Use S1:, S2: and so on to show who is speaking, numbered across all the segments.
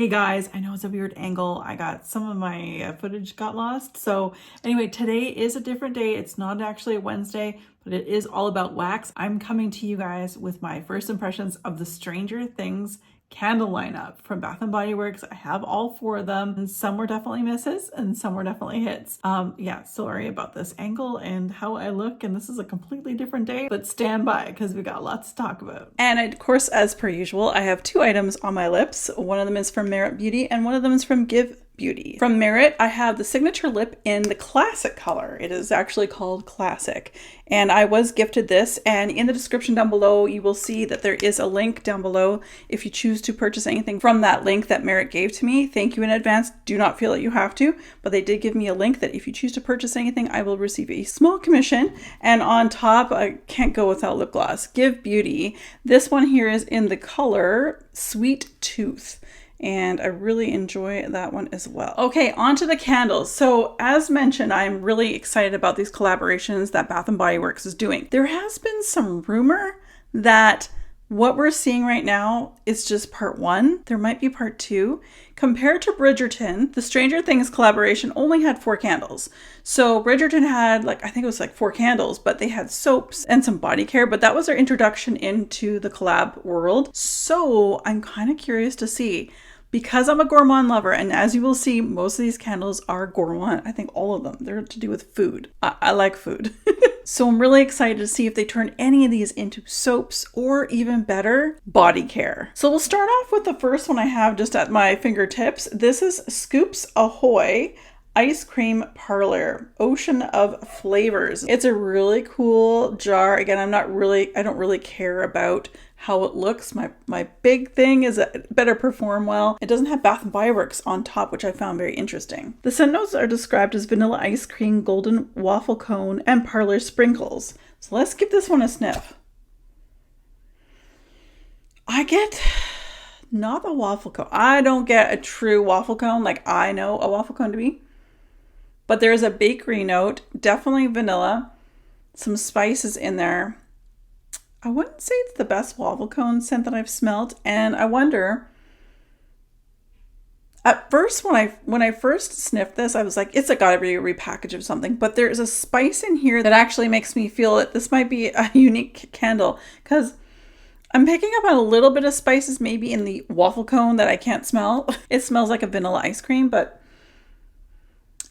S1: Hey guys, I know it's a weird angle. I got some of my footage got lost. So anyway, today is a different day. It's not actually a Wednesday, but it is all about wax. I'm coming to you guys with my first impressions of the Stranger Things candle lineup from Bath & Body Works. I have all 4 of them, and some were definitely misses and some were definitely hits. Yeah, sorry about this angle and how I look, and this is a completely different day, but stand by because we got lots to talk about. And of course, as per usual, I have 2 items on my lips. One of them is from Merit Beauty and one of them is from Give Beauty. From Merit, I have the signature lip in the classic color. It is actually called Classic. And I was gifted this, and in the description down below, you will see that there is a link down below if you choose to purchase anything from that link that Merit gave to me. Thank you in advance. Do not feel that you have to, but they did give me a link that if you choose to purchase anything, I will receive a small commission. And on top, I can't go without lip gloss. Give Beauty. This one here is in the color Sweet Tooth, and I really enjoy that one as well. Okay, on to the candles. So as mentioned, I'm really excited about these collaborations that Bath & Body Works is doing. There has been some rumor that what we're seeing right now is just part 1. There might be part 2. Compared to Bridgerton, the Stranger Things collaboration only had 4 candles. So Bridgerton had I think it was 4 candles, but they had soaps and some body care, but that was their introduction into the collab world. So I'm kind of curious to see, because I'm a gourmand lover, and as you will see, most of these candles are gourmand. I think all of them, they're to do with food. I like food. So I'm really excited to see if they turn any of these into soaps or even better, body care. So we'll start off with the first one I have just at my fingertips. This is Scoops Ahoy Ice Cream Parlor Ocean of Flavors. It's a really cool jar. Again, I don't really care about how it looks. My big thing is that it better perform well. It doesn't have Bath & Body Works on top, which I found very interesting. The scent notes are described as vanilla ice cream, golden waffle cone, and parlor sprinkles. So let's give this one a sniff. I get not a waffle cone. I don't get a true waffle cone like I know a waffle cone to be. But there's a bakery note, definitely vanilla, some spices in there. I wouldn't say it's the best waffle cone scent that I've smelled, and I wonder, at first when I first sniffed this, I was like, it's gotta be a repackage of something, but there's a spice in here that actually makes me feel that this might be a unique candle, because I'm picking up on a little bit of spices maybe in the waffle cone that I can't smell. It smells like a vanilla ice cream, but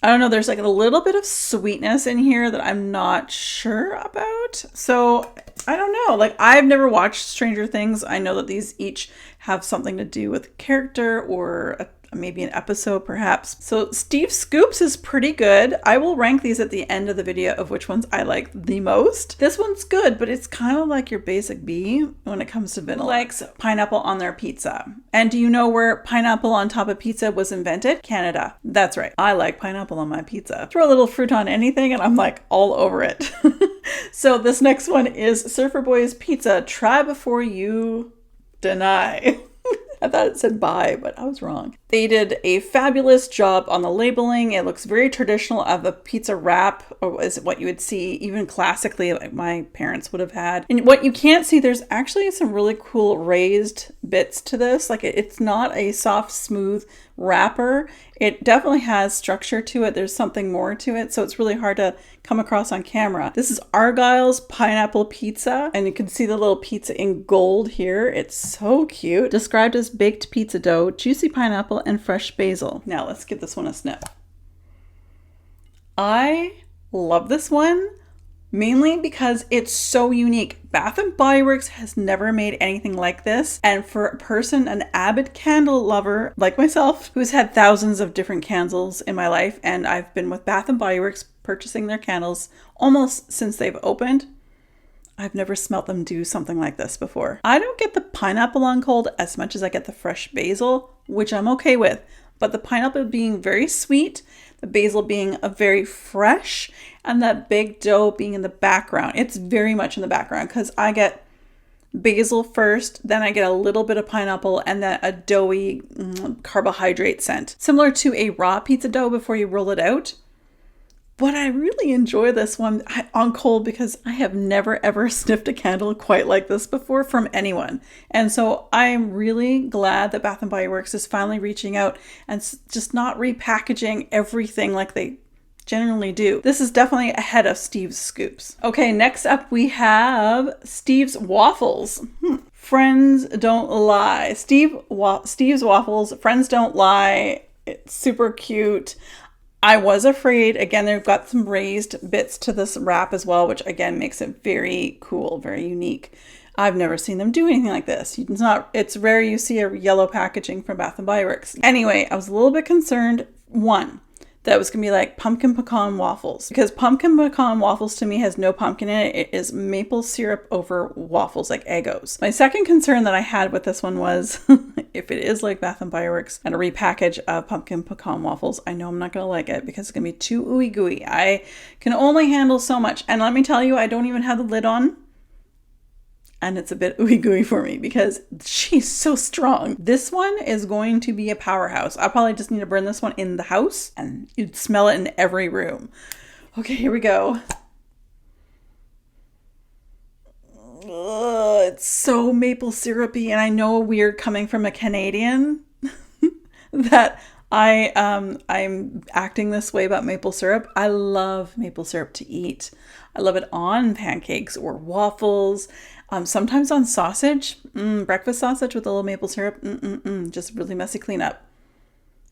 S1: I don't know, there's a little bit of sweetness in here that I'm not sure about. So I don't know, I've never watched Stranger Things. I know that these each have something to do with character or maybe an episode perhaps. So Steve Scoops is pretty good. I will rank these at the end of the video of which ones I like the most. This one's good, but it's kind of like your basic B when it comes to vanilla. Likes pineapple on their pizza. And do you know where pineapple on top of pizza was invented? Canada. That's right. I like pineapple on my pizza. Throw a little fruit on anything and I'm all over it. So this next one is Surfer Boys Pizza. Try before you deny. I thought it said buy, but I was wrong. They did a fabulous job on the labeling. It looks very traditional of a pizza wrap, or is what you would see even classically like my parents would have had. And what you can't see, there's actually some really cool raised bits to this. It's not a soft, smooth wrapper. It definitely has structure to it. There's something more to it, so it's really hard to come across on camera. This is Argyle's Pineapple Pizza, and you can see the little pizza in gold here. It's so cute. Described as baked pizza dough, juicy pineapple, and fresh basil. Now let's give this one a sniff. I love this one, mainly because it's so unique. Bath & Body Works has never made anything like this. And for a person, an avid candle lover like myself, who's had thousands of different candles in my life, and I've been with Bath & Body Works purchasing their candles almost since they've opened, I've never smelt them do something like this before. I don't get the pineapple on cold as much as I get the fresh basil, which I'm okay with. But the pineapple being very sweet, the basil being a very fresh, and that big dough being in the background. It's very much in the background because I get basil first, then I get a little bit of pineapple, and then a doughy carbohydrate scent. Similar to a raw pizza dough before you roll it out. But I really enjoy this one on cold because I have never ever sniffed a candle quite like this before from anyone. And so I'm really glad that Bath & Body Works is finally reaching out and just not repackaging everything like they generally do. This is definitely ahead of Steve's Scoops. Okay, next up we have Steve's Waffles. Friends don't lie. Steve's Waffles, Friends don't lie. It's super cute. I was afraid, again, they've got some raised bits to this wrap as well, which again makes it very cool, very unique. I've never seen them do anything like this. It's rare you see a yellow packaging from Bath & Body Works. Anyway, I was a little bit concerned, one, that was going to be like pumpkin pecan waffles, because pumpkin pecan waffles to me has no pumpkin in it. It is maple syrup over waffles, like Eggos. My second concern that I had with this one was if it is like Bath & Body Works and a repackage of pumpkin pecan waffles, I know I'm not going to like it because it's going to be too ooey gooey. I can only handle so much. And let me tell you, I don't even have the lid on. And it's a bit ooey gooey for me because she's so strong. This one is going to be a powerhouse. I'll probably just need to burn this one in the house and you'd smell it in every room. Okay, here we go. Ugh, it's so maple syrupy, and I know weird coming from a Canadian that I'm acting this way about maple syrup. I love maple syrup to eat. I love it on pancakes or waffles. Sometimes on sausage, breakfast sausage with a little maple syrup, just really messy cleanup.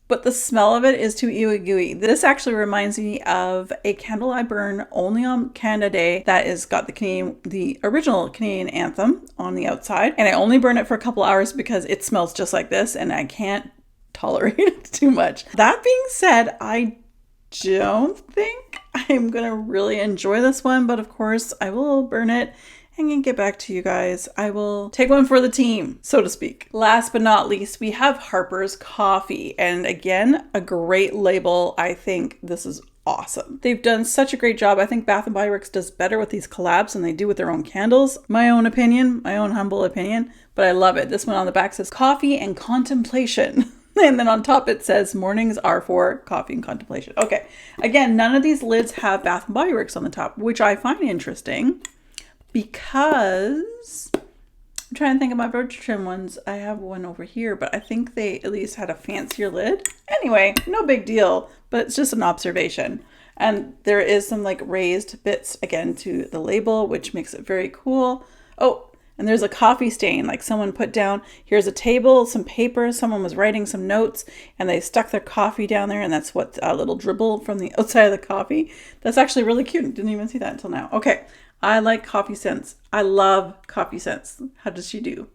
S1: But the smell of it is too ooey gooey. This actually reminds me of a candle I burn only on Canada Day that is got the original Canadian anthem on the outside. And I only burn it for a couple hours because it smells just like this and I can't tolerate it too much. That being said, I don't think I'm gonna really enjoy this one, but of course I will burn it and get back to you guys. I will take one for the team, so to speak. Last but not least, we have Harper's Coffee. And again, a great label. I think this is awesome. They've done such a great job. I think Bath & Body Works does better with these collabs than they do with their own candles. My own opinion, my own humble opinion, but I love it. This one on the back says coffee and contemplation. And then on top it says mornings are for coffee and contemplation. Okay, again, none of these lids have Bath & Body Works on the top, which I find interesting. Because I'm trying to think of my birch trim ones. I have one over here, but I think they at least had a fancier lid. Anyway, no big deal, but it's just an observation. And there is some like raised bits again to the label, which makes it very cool. Oh, and there's a coffee stain, like someone put down, here's a table, some paper, someone was writing some notes and they stuck their coffee down there, and that's what a little dribble from the outside of the coffee. That's actually really cute. Didn't even see that until now. Okay. I like coffee scents. I love coffee scents. How does she do?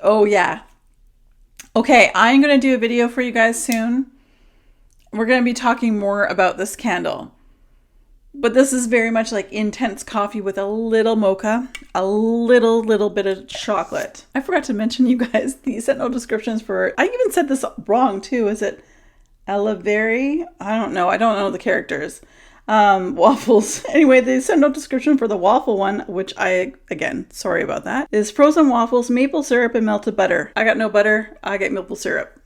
S1: Oh yeah. Okay, I'm going to do a video for you guys soon. We're going to be talking more about this candle. But this is very much like intense coffee with a little mocha, a little bit of chocolate. I forgot to mention, you guys, these sent no descriptions for, I even said this wrong too. Is it Eleveri? I don't know the characters. Waffles. Anyway, they sent no description for the waffle one, which again, sorry about that, is frozen waffles, maple syrup, and melted butter. I got no butter. I get maple syrup.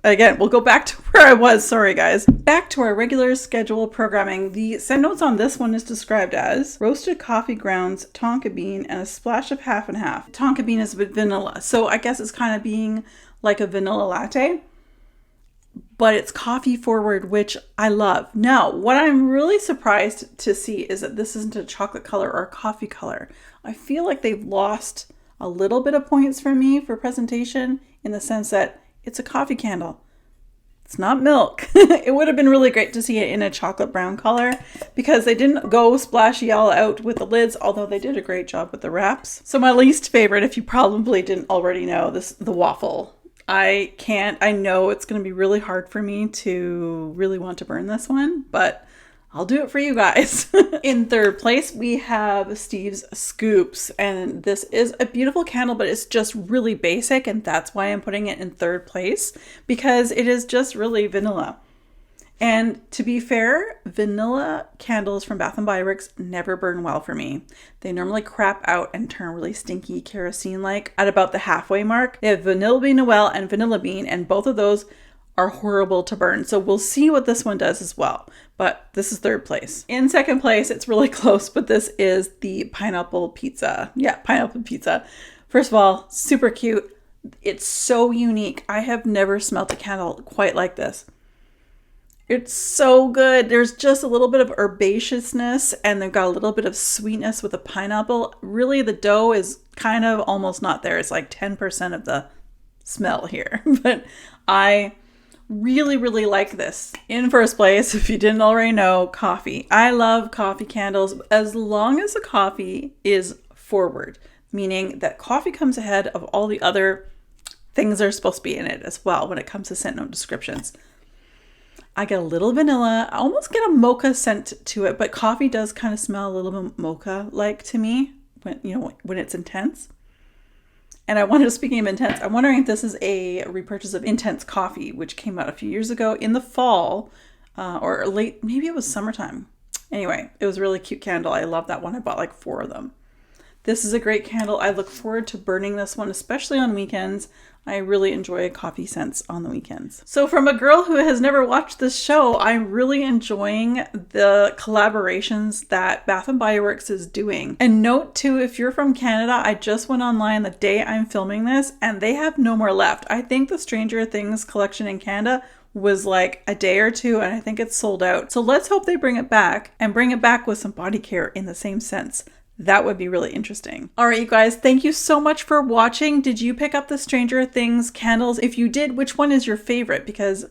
S1: Again, we'll go back to where I was. Sorry, guys. Back to our regular schedule programming. The send notes on this one is described as roasted coffee grounds, tonka bean, and a splash of half and half. Tonka bean is with vanilla. So I guess it's kind of being like a vanilla latte, but it's coffee forward, which I love. Now, what I'm really surprised to see is that this isn't a chocolate color or a coffee color. I feel like they've lost a little bit of points for me for presentation in the sense that it's a coffee candle. It's not milk. It would have been really great to see it in a chocolate brown color because they didn't go splashy all out with the lids, although they did a great job with the wraps. So my least favorite, if you probably didn't already know, the waffle. I know it's going to be really hard for me to really want to burn this one, but I'll do it for you guys. In third place, we have Steve's Scoops, and this is a beautiful candle, but it's just really basic, and that's why I'm putting it in third place, because it is just really vanilla. And to be fair, vanilla candles from Bath & Body Works never burn well for me. They normally crap out and turn really stinky kerosene-like at about the halfway mark. They have vanilla bean Noel and vanilla bean, and both of those are horrible to burn. So we'll see what this one does as well. But this is third place. In second place, it's really close, but this is the pineapple pizza. Yeah, pineapple pizza. First of all, super cute. It's so unique. I have never smelled a candle quite like this. It's so good. There's just a little bit of herbaceousness and they've got a little bit of sweetness with the pineapple. Really, the dough is kind of almost not there. It's like 10% of the smell here. But I really, really like this. In first place, if you didn't already know, coffee. I love coffee candles as long as the coffee is forward, meaning that coffee comes ahead of all the other things that are supposed to be in it as well when it comes to scent note descriptions. I get a little vanilla. I almost get a mocha scent to it, but coffee does kind of smell a little bit mocha-like to me when it's intense. And I wonder, speaking of intense, I'm wondering if this is a repurchase of Intense Coffee, which came out a few years ago in the fall or late, maybe it was summertime. Anyway, it was a really cute candle. I love that one. I bought like 4 of them. This is a great candle. I look forward to burning this one, especially on weekends. I really enjoy coffee scents on the weekends. So from a girl who has never watched this show, I'm really enjoying the collaborations that Bath & Body Works is doing. And note too, if you're from Canada, I just went online the day I'm filming this and they have no more left. I think the Stranger Things collection in Canada was like a day or 2 and I think it's sold out. So let's hope they bring it back and bring it back with some body care in the same sense. That would be really interesting. All right, you guys, thank you so much for watching. Did you pick up the Stranger Things candles? If you did, which one is your favorite? Because,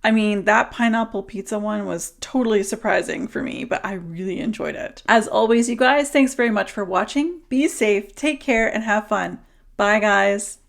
S1: I mean, that pineapple pizza one was totally surprising for me, but I really enjoyed it. As always, you guys, thanks very much for watching. Be safe, take care, and have fun. Bye, guys.